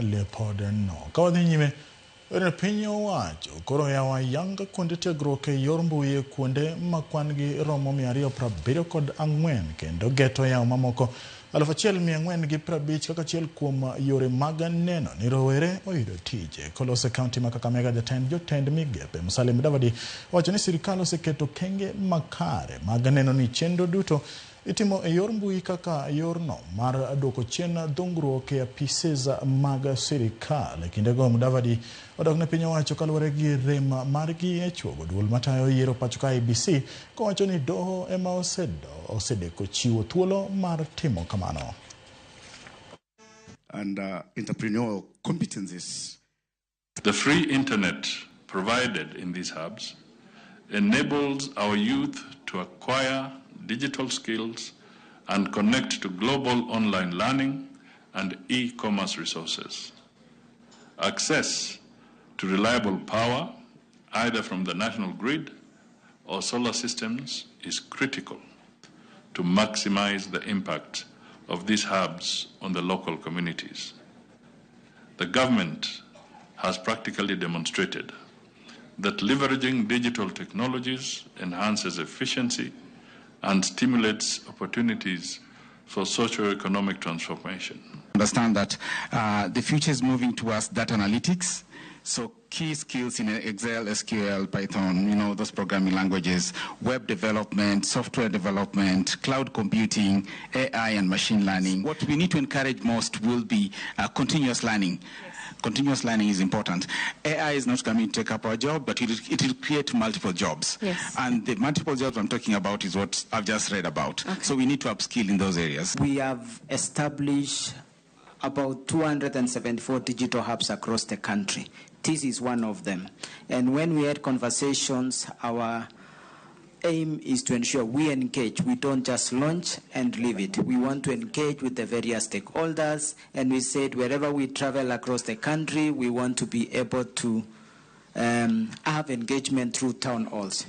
lepode no. Kawadhi nyime, piny owacho koro yawa yanga kuonde tiegruok yor mbui kuonde makwan gi romo 274 kendo geto yaw mamoko 1450 kaka achiel kuom yore mag neno ni rowere oyudo tije. Kolose kaunti ma Kakamega jotend migepe Musalia Mudavadi wacho ni sirikal oseketo kenge makare mag neno ni chenro duto itimo yor mbui kaka yorno mar dwoko chien dhungruok e apises mag sirikal. Kinde go Mudavadi odok ne piny owacho kaluwore gi rem margi e chuogo duol matayo yiero pachoka IEBC kowacho ni doho ema osedeko chiwo thuolo mar timo kamano. And entrepreneurial competencies. The free internet provided in these hubs enables our youth to acquire digital skills and connect to global online learning and e-commerce resources. Access to reliable power, either from the national grid or solar systems, is critical to maximize the impact of these hubs on the local communities. The government has practically demonstrated that leveraging digital technologies enhances efficiency and stimulates opportunities for socio-economic transformation. Understand that the future is moving towards data analytics. So key skills in Excel, SQL, Python, those programming languages, web development, software development, cloud computing, AI and machine learning. What we need to encourage most will be continuous learning. Continuous learning is important. AI is not going to take up our job, but it will create multiple jobs. Yes. And the multiple jobs I'm talking about is what I've just read about. Okay. So we need to upskill in those areas. We have established about 274 digital hubs across the country. This is one of them. And when we had conversations, our aim is to ensure we engage. We don't just launch and leave it. We want to engage with the various stakeholders. And we said wherever we travel across the country, we want to be able to have engagement through town halls.